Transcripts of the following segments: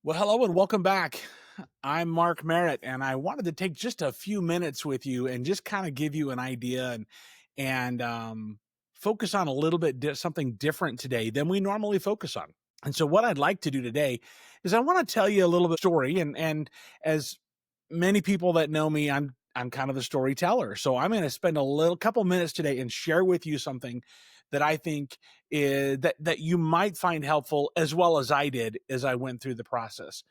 Well, hello and welcome back. I'm Mark Merritt, and I wanted to take just a few minutes with you and just kind of give you an idea and focus on a little bit something different today than we normally focus on. And so, what I'd like to do today is I want to tell you a little bit of story, and as many people that know me, I'm kind of the storyteller. So I'm going to spend a little couple minutes today and share with you something that I think is that you might find helpful as well as I did as I went through the process.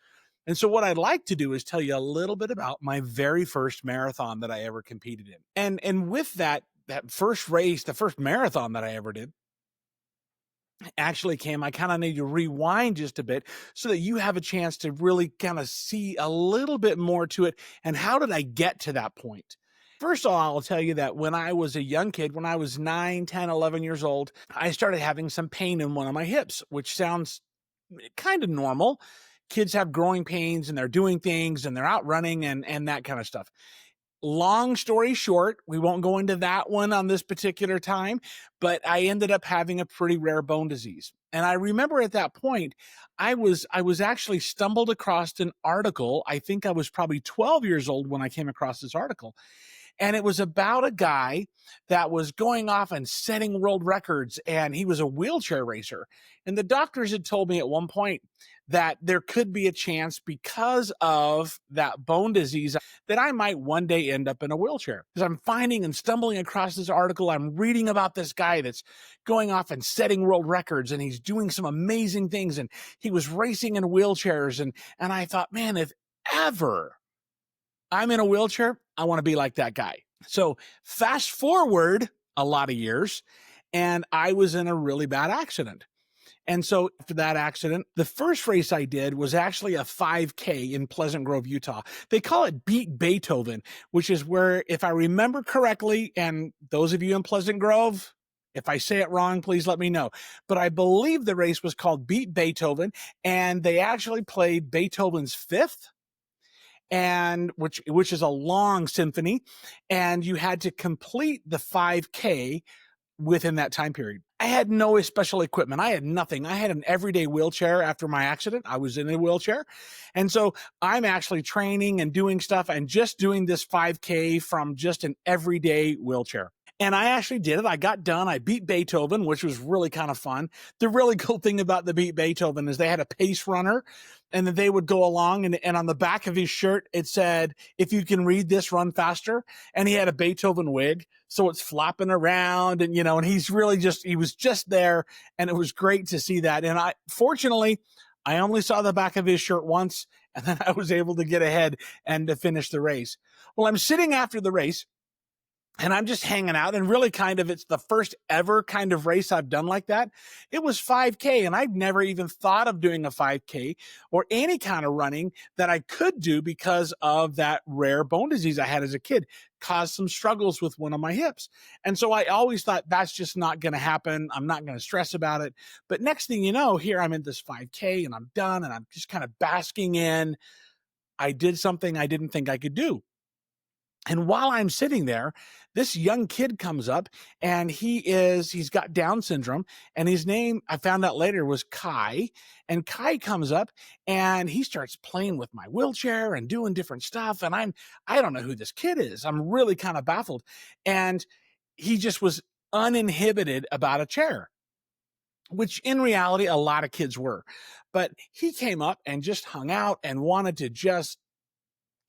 And so what I'd like to do is tell you a little bit about my very first marathon that I ever competed in. And with that first race, the first marathon that I ever did actually came, I kind of need to rewind just a bit so that you have a chance to really kind of see a little bit more to it. And how did I get to that point? First of all, I'll tell you that when I was a young kid, when I was 9, 10, 11 years old, I started having some pain in one of my hips, which sounds kind of normal. Kids have growing pains and they're doing things and they're out running and that kind of stuff. Long story short, we won't go into that one on this particular time, but I ended up having a pretty rare bone disease. And I remember at that point, I was actually stumbled across an article. I think I was probably 12 years old when I came across this article. And it was about a guy that was going off and setting world records, and he was a wheelchair racer. And the doctors had told me at one point that there could be a chance because of that bone disease that I might one day end up in a wheelchair. Because I'm finding and stumbling across this article, I'm reading about this guy that's going off and setting world records, and he's doing some amazing things, and he was racing in wheelchairs. And I thought, man, if ever I'm in a wheelchair, I want to be like that guy. So fast forward a lot of years, and I was in a really bad accident. And so after that accident, the first race I did was actually a 5K in Pleasant Grove, Utah. They call it Beat Beethoven, which is where, if I remember correctly, and those of you in Pleasant Grove, if I say it wrong, please let me know. But I believe the race was called Beat Beethoven, and they actually played Beethoven's Fifth, and which is a long symphony, and you had to complete the 5K within that time period. I had no special equipment. I had nothing. I had an everyday wheelchair after my accident. I was in a wheelchair. And so I'm actually training and doing stuff and just doing this 5K from just an everyday wheelchair. And I actually did it. I got done. I beat Beethoven, which was really kind of fun. The really cool thing about the Beat Beethoven is they had a pace runner, and then they would go along, and on the back of his shirt, it said, if you can read this, run faster. And he had a Beethoven wig. So it's flopping around, and, and he was just there, and it was great to see that. And fortunately, I only saw the back of his shirt once, and then I was able to get ahead and to finish the race. Well, I'm sitting after the race, and I'm just hanging out, and really it's the first ever kind of race I've done like that. It was 5K, and I'd never even thought of doing a 5K or any kind of running that I could do because of that rare bone disease I had as a kid. Caused some struggles with one of my hips. And so I always thought that's just not going to happen. I'm not going to stress about it. But next thing you know, here I'm in this 5K, and I'm done, and I'm just kind of basking in. I did something I didn't think I could do. And while I'm sitting there, this young kid comes up, and he's got Down syndrome, and his name, I found out later, was Kai. And Kai comes up, and he starts playing with my wheelchair and doing different stuff. And I don't know who this kid is. I'm really kind of baffled. And he just was uninhibited about a chair, which in reality, a lot of kids were. But he came up and just hung out and wanted to just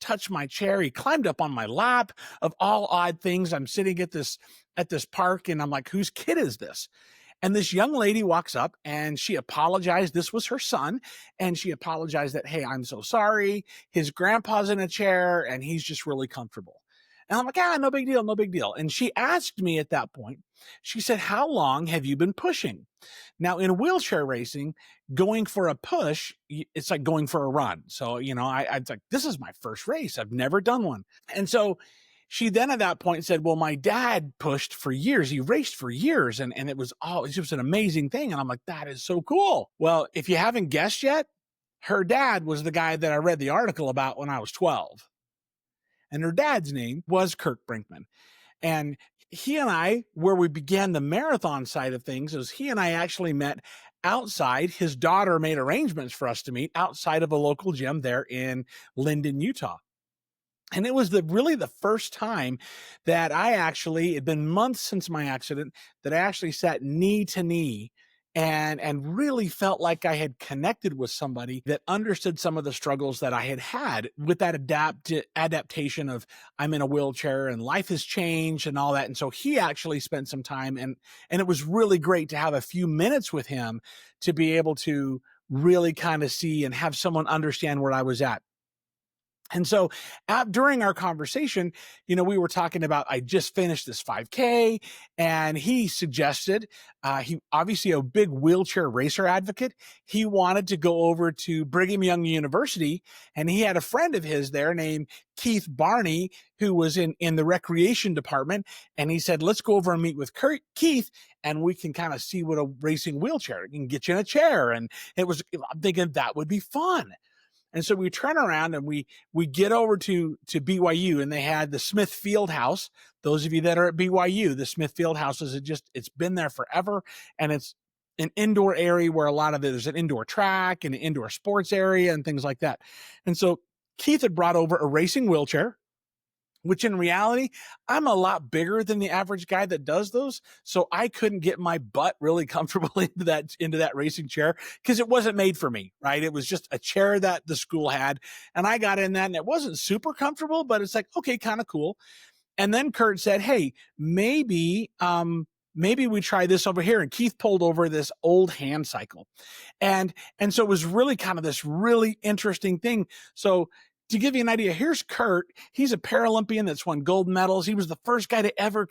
touch my chair. He climbed up on my lap, of all odd things. I'm sitting at this park, and I'm like, whose kid is this? And this young lady walks up, and she apologized. This was her son. And she apologized that, hey, I'm so sorry. His grandpa's in a chair, and he's just really comfortable. And I'm like, no big deal, no big deal. And she asked me at that point, she said, how long have you been pushing? Now, in wheelchair racing, going for a push, it's like going for a run. So, I was like, this is my first race. I've never done one. And so she then at that point said, well, my dad pushed for years. He raced for years. And it was an amazing thing. And I'm like, that is so cool. Well, if you haven't guessed yet, her dad was the guy that I read the article about when I was 12. And her dad's name was Curt Brinkman. And he and I, where we began the marathon side of things, is he and I actually met outside. His daughter made arrangements for us to meet outside of a local gym there in Linden, Utah. And it was really the first time that it'd been months since my accident, that I actually sat knee to knee and really felt like I had connected with somebody that understood some of the struggles that I had with that adaptation of, I'm in a wheelchair and life has changed and all that. And so he actually spent some time, and it was really great to have a few minutes with him to be able to really kind of see and have someone understand where I was at. And so during our conversation, we were talking about, I just finished this 5K, and he suggested, he obviously a big wheelchair racer advocate. He wanted to go over to Brigham Young University, and he had a friend of his there named Keith Barney, who was in the recreation department. And he said, let's go over and meet with Keith, and we can kind of see what a racing wheelchair can get you in a chair. And I'm thinking that would be fun. And so we turn around and we get over to BYU, and they had the Smith Field House. Those of you that are at BYU, the Smith Field House it's been there forever. And it's an indoor area where there's an indoor track and an indoor sports area and things like that. And so Keith had brought over a racing wheelchair, which in reality, I'm a lot bigger than the average guy that does those. So I couldn't get my butt really comfortable into that racing chair, because it wasn't made for me, right? It was just a chair that the school had. And I got in that, and it wasn't super comfortable, but it's like, okay, kind of cool. And then Kurt said, hey, maybe we try this over here. And Keith pulled over this old hand cycle. And so it was really kind of this really interesting thing. So to give you an idea, here's Kurt. He's a Paralympian that's won gold medals. He was the first guy to ever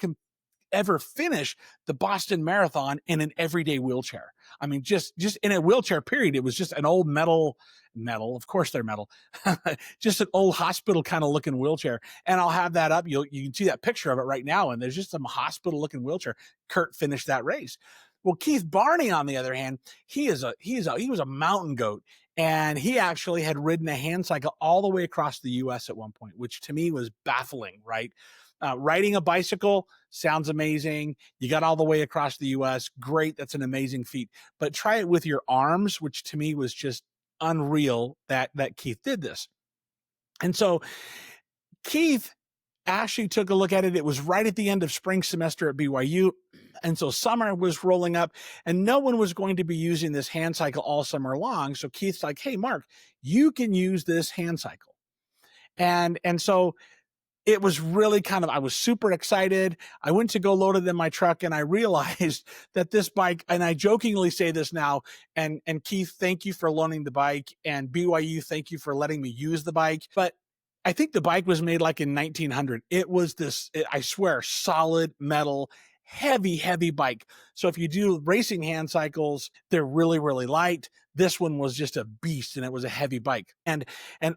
finish the Boston Marathon in an everyday wheelchair. I mean, just in a wheelchair, period. It was just an old metal, of course they're metal, just an old hospital kind of looking wheelchair. And I'll have that up. You can see that picture of it right now. And there's just some hospital looking wheelchair. Kurt finished that race. Well, Keith Barney, on the other hand, he was a mountain goat. And he actually had ridden a hand cycle all the way across the U.S. at one point, which to me was baffling, right? Riding a bicycle sounds amazing. You got all the way across the U.S. Great. That's an amazing feat. But try it with your arms, which to me was just unreal that Keith did this. And so Keith actually took a look at it. It was right at the end of spring semester at BYU. And so summer was rolling up, and no one was going to be using this hand cycle all summer long. So Keith's like, hey, Mark, you can use this hand cycle. And so it was really I was super excited. I went to go load it in my truck, and I realized that this bike, and I jokingly say this now, and Keith, thank you for loaning the bike, and BYU, thank you for letting me use the bike. But I think the bike was made like in 1900. It was I swear, solid metal, heavy bike. So if you do racing hand cycles, they're really, really light. This one was just a beast, and it was a heavy bike. And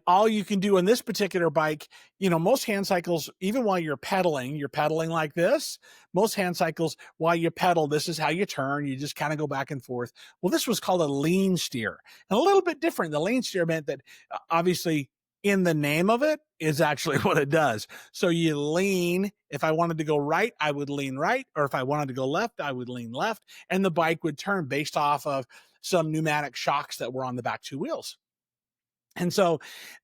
all you can do on this particular bike, most hand cycles, even while you're pedaling like this. Most hand cycles, while you pedal, this is how you turn. You just kind of go back and forth. Well, this was called a lean steer, and a little bit different. The lean steer meant that obviously, in the name of it is actually what it does. So you lean. If I wanted to go right, I would lean right. Or if I wanted to go left, I would lean left. And the bike would turn based off of some pneumatic shocks that were on the back two wheels. And so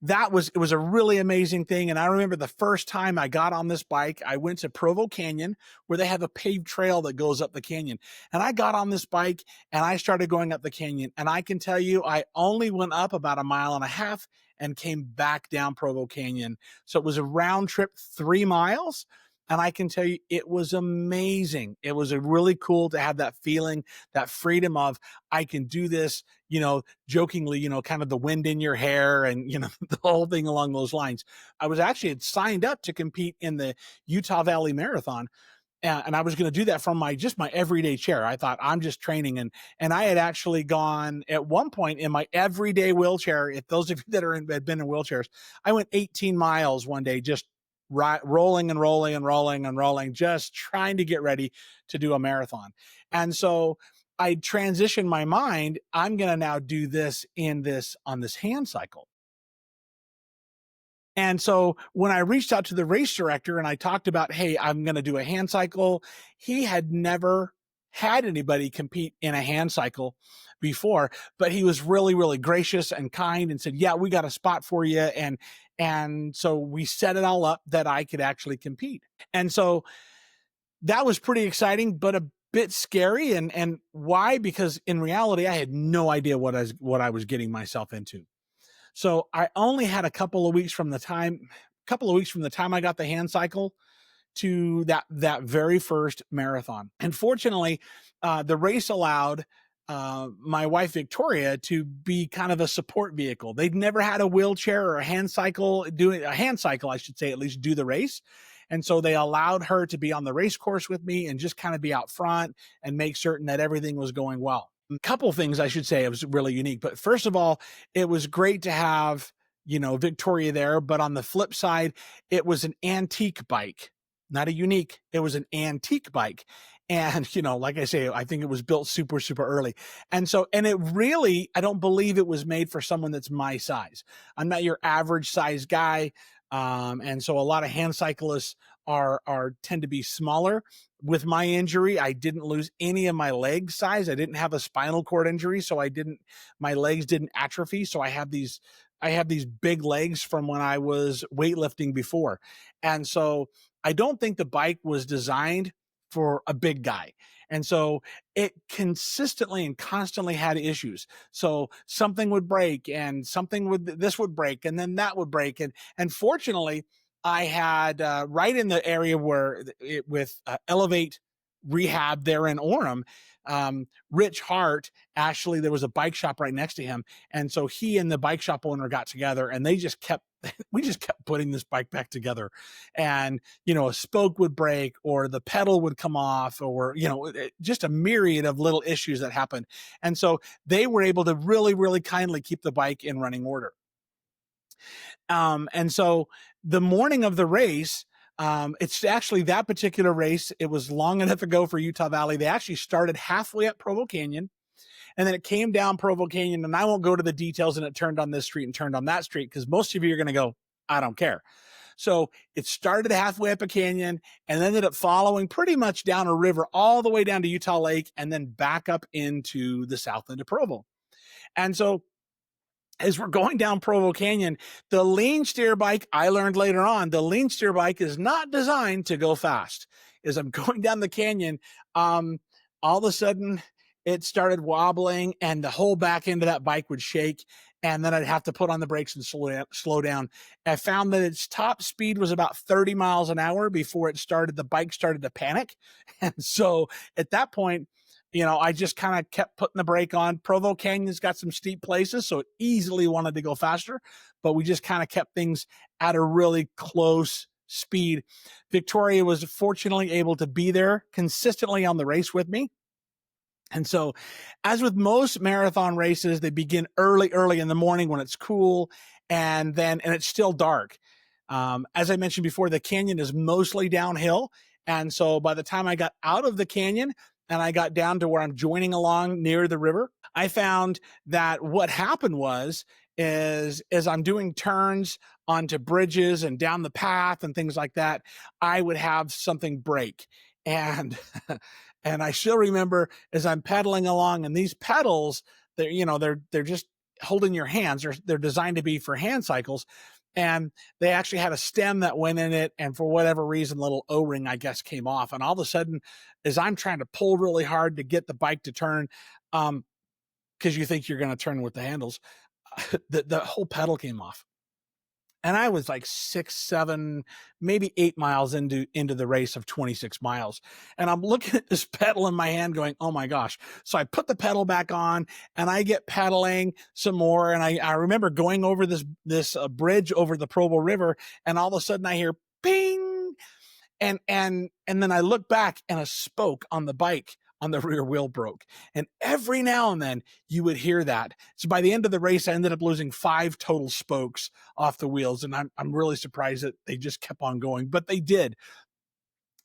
it was a really amazing thing. And I remember the first time I got on this bike, I went to Provo Canyon, where they have a paved trail that goes up the canyon. And I got on this bike and I started going up the canyon. And I can tell you, I only went up about 1.5 miles and came back down Provo Canyon. So it was a round trip, 3 miles. And I can tell you, it was amazing. It was really cool to have that feeling, that freedom of, I can do this, jokingly, kind of the wind in your hair and, the whole thing along those lines. I had signed up to compete in the Utah Valley Marathon. And I was going to do that from my everyday chair. I thought, I'm just training. And I had actually gone at one point in my everyday wheelchair. If those of you that had been in wheelchairs, I went 18 miles one day, just rolling and rolling, just trying to get ready to do a marathon. And so I transitioned my mind. I'm going to now do this on this hand cycle. And so when I reached out to the race director and I talked about, hey, I'm going to do a hand cycle, he had never had anybody compete in a hand cycle before, but he was really, really gracious and kind and said, yeah, we got a spot for you. And so we set it all up that I could actually compete. And so that was pretty exciting, but a bit scary. And why? Because in reality, I had no idea what I was getting myself into. So I only had a couple of weeks from the time I got the hand cycle to that very first marathon. And fortunately, the race allowed my wife Victoria to be kind of a support vehicle. They'd never had a wheelchair or a hand cycle, I should say, at least do the race. And so they allowed her to be on the race course with me and just kind of be out front and make certain that everything was going well. A couple things I should say, it was really unique. But first of all, it was great to have, Victoria there. But on the flip side, it was an antique bike, not a unique. It was an antique bike. And, like I say, I think it was built super, super early. And it really, I don't believe it was made for someone that's my size. I'm not your average size guy. And so a lot of hand cyclists tend to be smaller. With my injury, I didn't lose any of my leg size. I didn't have a spinal cord injury, so my legs didn't atrophy. So I have these big legs from when I was weightlifting before. And so I don't think the bike was designed for a big guy. And so it consistently and constantly had issues. So something would break and this would break and then that would break. And fortunately, I had right in the area where with Elevate Rehab there in Orem, Rich Hart, actually, there was a bike shop right next to him. And so he and the bike shop owner got together and we just kept putting this bike back together. And, a spoke would break or the pedal would come off or, just a myriad of little issues that happened. And so they were able to really, really kindly keep the bike in running order. And so the morning of the race, it's actually that particular race. It was long enough ago for Utah Valley. They actually started halfway up Provo Canyon and then it came down Provo Canyon, and I won't go to the details, and it turned on this street and turned on that street because most of you are going to go, I don't care. So it started halfway up a canyon and ended up following pretty much down a river all the way down to Utah Lake and then back up into the south end of Provo. And so as we're going down Provo Canyon, the lean steer bike, I learned later on, the lean steer bike is not designed to go fast. As I'm going down the canyon, all of a sudden it started wobbling and the whole back end of that bike would shake. And then I'd have to put on the brakes and slow down. I found that its top speed was about 30 miles an hour before the bike started to panic. And so at that point, I just kind of kept putting the brake on. Provo Canyon's got some steep places, so it easily wanted to go faster, but we just kind of kept things at a really close speed. Victoria was fortunately able to be there consistently on the race with me. And so as with most marathon races, they begin early in the morning when it's cool and it's still dark. As I mentioned before, the canyon is mostly downhill. And so by the time I got out of the canyon and I got down to where I'm joining along near the river, I found that what happened is as I'm doing turns onto bridges and down the path and things like that, I would have something break. And and I still remember as I'm pedaling along, and these pedals, they're just holding your hands. They're designed to be for hand cycles. And they actually had a stem that went in it. And for whatever reason, a little O-ring, I guess, came off. And all of a sudden, as I'm trying to pull really hard to get the bike to turn, because you think you're going to turn with the handles, the whole pedal came off. And I was like 6, 7, maybe 8 miles into the race of 26 miles. And I'm looking at this pedal in my hand going, oh my gosh. So I put the pedal back on and I get pedaling some more. And I remember going over this bridge over the Provo River. And all of a sudden I hear ping. And then I look back and a spoke on the bike on the rear wheel broke. And every now and then you would hear that. So by the end of the race, I ended up losing 5 total spokes off the wheels. And I'm really surprised that they just kept on going, but they did.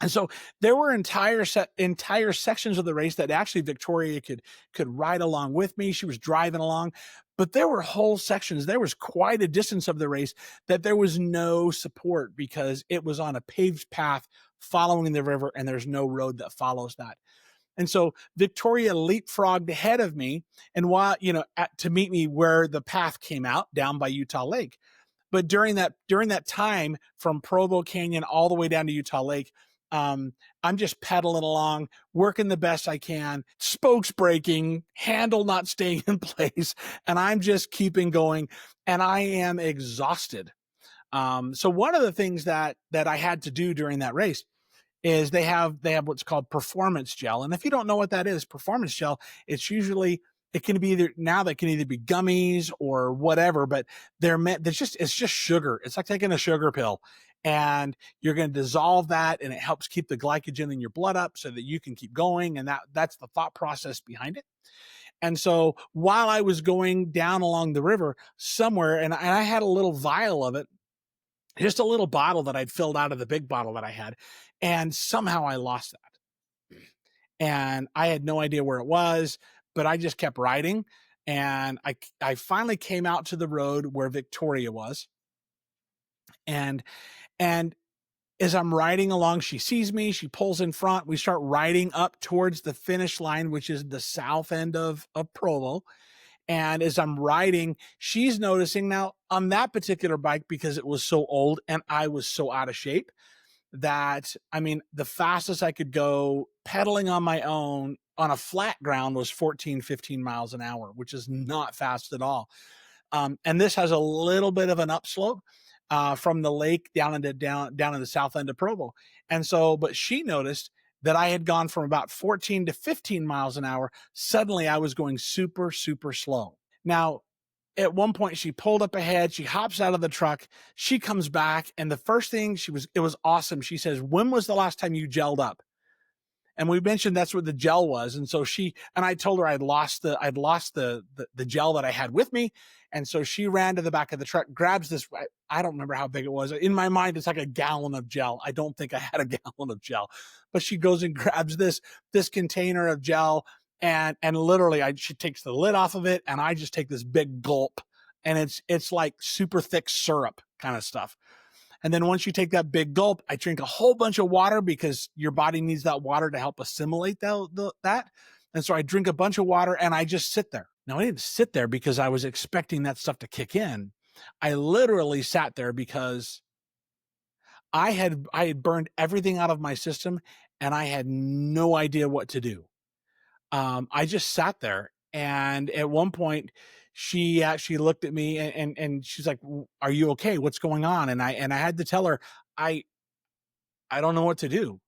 And so there were entire sections of the race that actually Victoria could ride along with me. She was driving along, but there were whole sections. There was quite a distance of the race that there was no support because it was on a paved path following the river and there's no road that follows that. And so Victoria leapfrogged ahead of me, and while, to meet me where the path came out down by Utah Lake. But during that time from Provo Canyon all the way down to Utah Lake, I'm just pedaling along, working the best I can, spokes breaking, handle not staying in place, and I'm just keeping going, and I am exhausted. So one of the things that I had to do during that race is they have what's called performance gel. And if you don't know what that is, performance gel, it can be they can either be gummies or whatever, but it's just sugar. It's like taking a sugar pill, and you're going to dissolve that, and it helps keep the glycogen in your blood up so that you can keep going. And that's the thought process behind it. And so while I was going down along the river somewhere, and I had a little vial of it, just a little bottle that I'd filled out of the big bottle that I had. And somehow I lost that. And I had no idea where it was, but I just kept riding. And I finally came out to the road where Victoria was. And as I'm riding along, she sees me, she pulls in front. We start riding up towards the finish line, which is the south end of Provo. And as I'm riding, she's noticing now on that particular bike, because it was so old and I was so out of shape, that, the fastest I could go pedaling on my own on a flat ground was 14, 15 miles an hour, which is not fast at all. And this has a little bit of an upslope from the lake down in the south end of Provo. And so, but she noticed that I had gone from about 14 to 15 miles an hour. Suddenly I was going super, super slow. Now, at one point she pulled up ahead, she hops out of the truck, she comes back, and the first thing it was awesome. She says, "When was the last time you gelled up?" And we mentioned that's what the gel was. And so I told her I'd lost the gel that I had with me. And so she ran to the back of the truck, grabs this. I don't remember how big it was. In my mind, it's like a gallon of gel. I don't think I had a gallon of gel, but she goes and grabs this container of gel, and literally she takes the lid off of it, and I just take this big gulp, and it's like super thick syrup kind of stuff. And then once you take that big gulp, I drink a whole bunch of water, because your body needs that water to help assimilate that. And so I drink a bunch of water, and I just sit there. Now, I didn't sit there because I was expecting that stuff to kick in. I literally sat there because I had burned everything out of my system, and I had no idea what to do. I just sat there, and at one point she actually looked at me, and she's like, "Are you okay? What's going on?" And I had to tell her, I don't know what to do.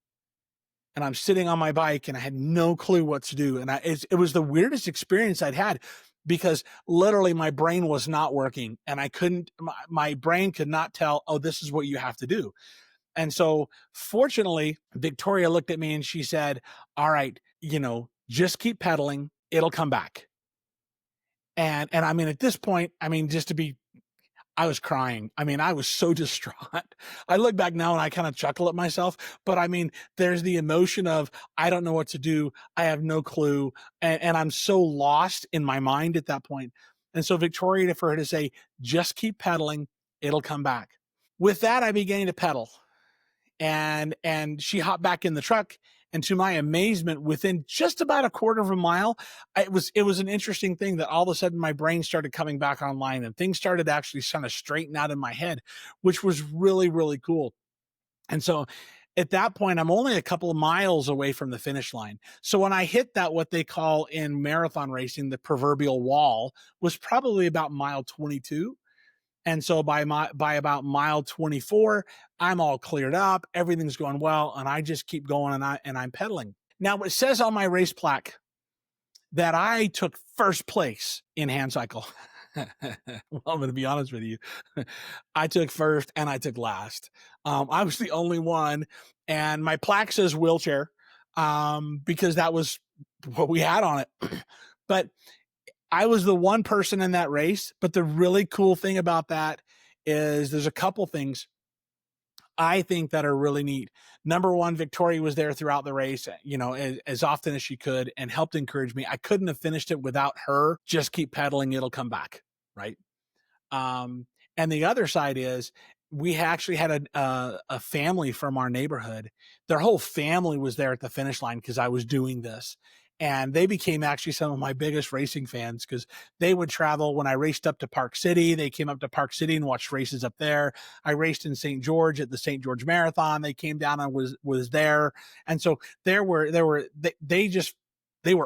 And I'm sitting on my bike, and I had no clue what to do. And it was the weirdest experience I'd had, because literally my brain was not working, and my brain could not tell, "Oh, this is what you have to do." And so fortunately, Victoria looked at me and she said, "All right, just keep pedaling. It'll come back." And at this point, I was crying. I was so distraught. I look back now and I kind of chuckle at myself, but there's the emotion of, I don't know what to do. I have no clue. And I'm so lost in my mind at that point. And so Victoria, for her to say, "Just keep pedaling, it'll come back." With that, I began to pedal, and she hopped back in the truck. And to my amazement, within just about a quarter of a mile, it was an interesting thing that all of a sudden my brain started coming back online, and things started actually kind of straighten out in my head, which was really, really cool. And so at that point, I'm only a couple of miles away from the finish line. So when I hit that, what they call in marathon racing, the proverbial wall, was probably about mile 22. And so by about mile 24, I'm all cleared up. Everything's going well. And I just keep going, and I'm pedaling. Now, it says on my race plaque that I took first place in hand cycle. Well, I'm going to be honest with you. I took first and I took last. I was the only one, and my plaque says wheelchair, because that was what we had on it. But I was the one person in that race. But the really cool thing about that is there's a couple things I think that are really neat. Number one, Victoria was there throughout the race, as often as she could, and helped encourage me. I couldn't have finished it without her. Just keep pedaling. It'll come back. Right. And the other side is we actually had a family from our neighborhood. Their whole family was there at the finish line because I was doing this. And they became actually some of my biggest racing fans because they would travel when I raced up to Park City. They came up to Park City and watched races up there. I raced in St. George at the St. George Marathon. They came down and was there. And so they were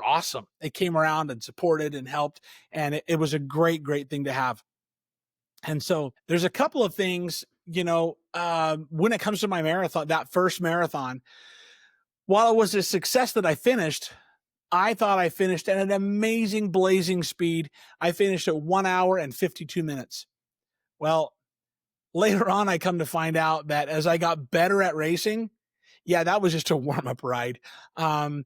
awesome. They came around and supported and helped. And it was a great, great thing to have. And so there's a couple of things, when it comes to my marathon, that first marathon, while it was a success that I finished, I thought I finished at an amazing blazing speed. I finished at 1 hour and 52 minutes. Well, later on, I come to find out that as I got better at racing, yeah, that was just a warm-up ride. My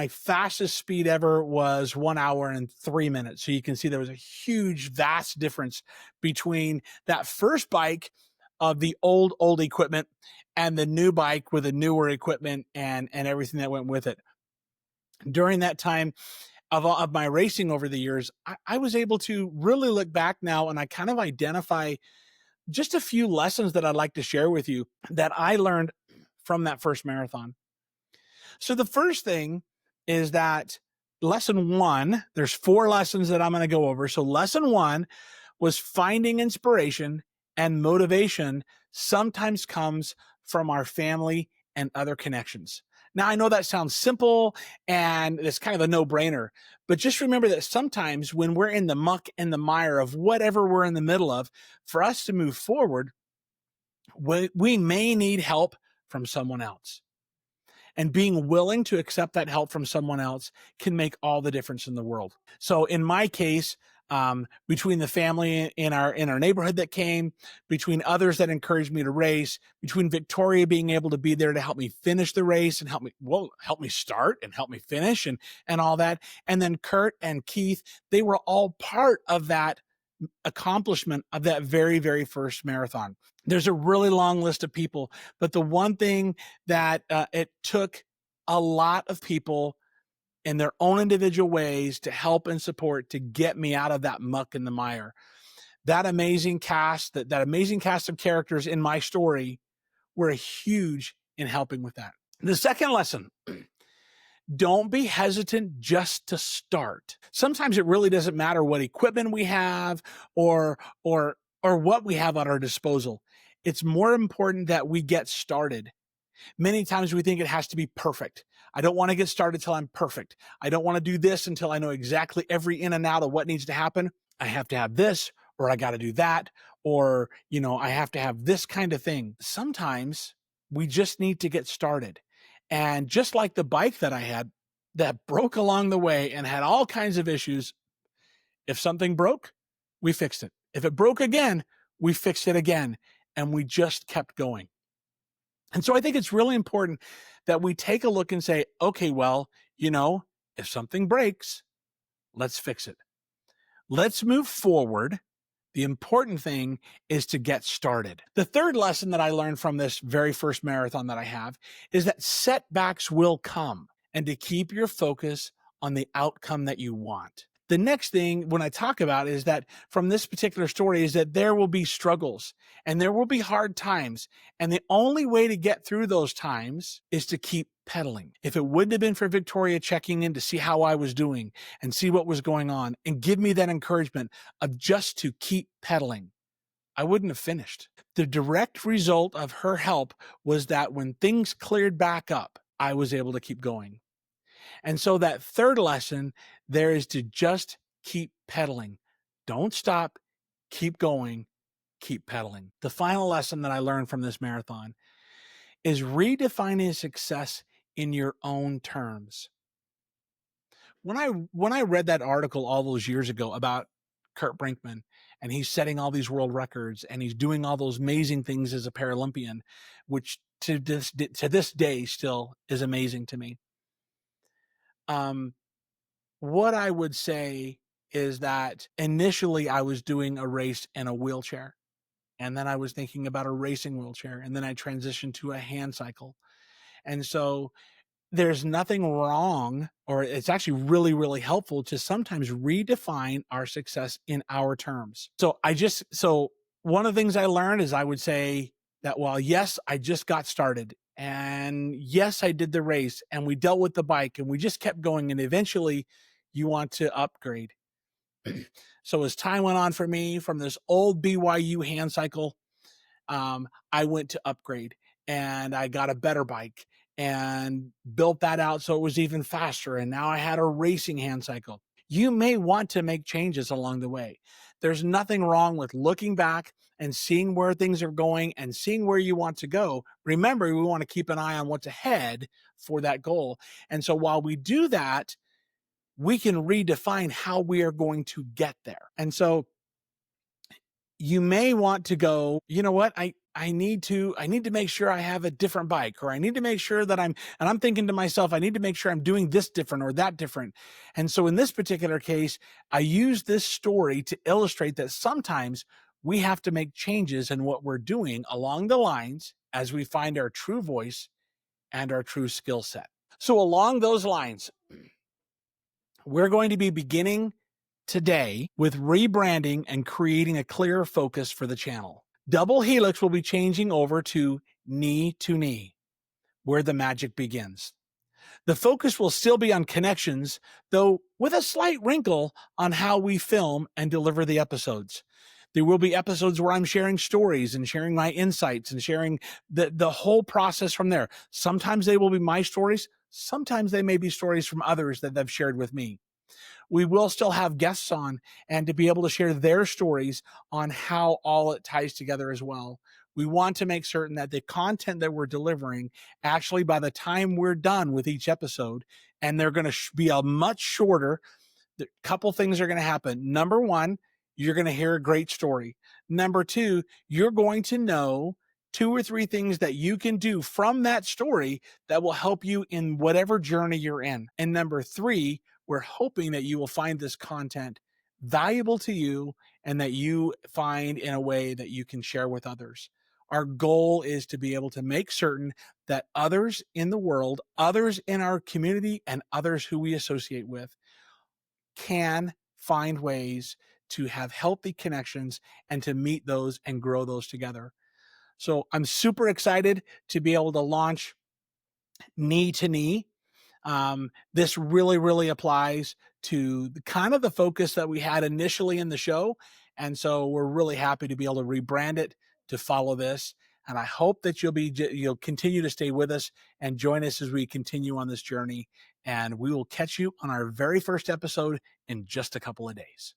fastest speed ever was 1 hour and 3 minutes. So you can see there was a huge, vast difference between that first bike of the old equipment and the new bike with the newer equipment and everything that went with it. During that time of my racing over the years, I was able to really look back now and I kind of identify just a few lessons that I'd like to share with you that I learned from that first marathon. So the first thing is that lesson one, there's 4 lessons that I'm going to go over. So lesson 1 was finding inspiration and motivation sometimes comes from our family and other connections. Now, I know that sounds simple and it's kind of a no-brainer, but just remember that sometimes when we're in the muck and the mire of whatever we're in the middle of, for us to move forward, we may need help from someone else. And being willing to accept that help from someone else can make all the difference in the world. So in my case, between the family in our neighborhood that came, between others that encouraged me to race, between Victoria being able to be there to help me finish the race and help me start and help me finish and all that. And then Kurt and Keith, they were all part of that accomplishment of that very, very first marathon. There's a really long list of people, but the one thing that it took a lot of people in their own individual ways to help and support to get me out of that muck and the mire. That amazing cast, that amazing cast of characters in my story were huge in helping with that. The second lesson, don't be hesitant just to start. Sometimes it really doesn't matter what equipment we have or what we have at our disposal. It's more important that we get started. Many times we think it has to be perfect. I don't want to get started till I'm perfect. I don't want to do this until I know exactly every in and out of what needs to happen. I have to have this, or I got to do that, or, I have to have this kind of thing. Sometimes we just need to get started. And just like the bike that I had that broke along the way and had all kinds of issues, if something broke, we fixed it. If it broke again, we fixed it again. And we just kept going. And so I think it's really important that we take a look and say, okay, well, if something breaks, let's fix it. Let's move forward. The important thing is to get started. The third lesson that I learned from this very first marathon that I have is that setbacks will come and to keep your focus on the outcome that you want. The next thing when I talk about is that from this particular story is that there will be struggles and there will be hard times. And the only way to get through those times is to keep pedaling. If it wouldn't have been for Victoria checking in to see how I was doing and see what was going on and give me that encouragement of just to keep pedaling, I wouldn't have finished. The direct result of her help was that when things cleared back up, I was able to keep going. And so that third lesson there is to just keep pedaling. Don't stop. Keep going. Keep pedaling. The final lesson that I learned from this marathon is redefining success in your own terms. When I read that article all those years ago about Curt Brinkman, and he's setting all these world records and he's doing all those amazing things as a Paralympian, which to this day still is amazing to me. What I would say is that initially I was doing a race in a wheelchair, and then I was thinking about a racing wheelchair, and then I transitioned to a hand cycle. And so there's nothing wrong, or it's actually really, really helpful to sometimes redefine our success in our terms. So One of the things I learned is I would say that while, yes, I just got started and yes, I did the race and we dealt with the bike and we just kept going and eventually you want to upgrade. So as time went on for me from this old BYU hand cycle, I went to upgrade and I got a better bike and built that out so it was even faster. And now I had a racing hand cycle. You may want to make changes along the way. There's nothing wrong with looking back and seeing where things are going and seeing where you want to go. Remember, we want to keep an eye on what's ahead for that goal. And so while we do that, we can redefine how we are going to get there. And so you may want to go, you know what? I need to make sure I have a different bike, or I need to make sure that I'm thinking to myself, I need to make sure I'm doing this different or that different. And so in this particular case, I use this story to illustrate that sometimes we have to make changes in what we're doing along the lines as we find our true voice and our true skill set. So along those lines, we're going to be beginning today with rebranding and creating a clearer focus for the channel. Double Helix will be changing over to knee, where the magic begins. The focus will still be on connections, though with a slight wrinkle on how we film and deliver the episodes. There will be episodes where I'm sharing stories and sharing my insights and sharing the whole process from there. Sometimes they will be my stories. Sometimes they may be stories from others that they've shared with me. We will still have guests on and to be able to share their stories on how all it ties together as well. We want to make certain that the content that we're delivering, actually by the time we're done with each episode, and they're going to be a much shorter, a couple things are going to happen. Number one, you're going to hear a great story. Number two, you're going to know 2 or 3 things that you can do from that story that will help you in whatever journey you're in. And number 3, we're hoping that you will find this content valuable to you and that you find in a way that you can share with others. Our goal is to be able to make certain that others in the world, others in our community, and others who we associate with can find ways to have healthy connections and to meet those and grow those together. So I'm super excited to be able to launch Knee to Knee. This really, really applies to the kind of the focus that we had initially in the show. And so we're really happy to be able to rebrand it to follow this. And I hope that you'll continue to stay with us and join us as we continue on this journey. And we will catch you on our very first episode in just a couple of days.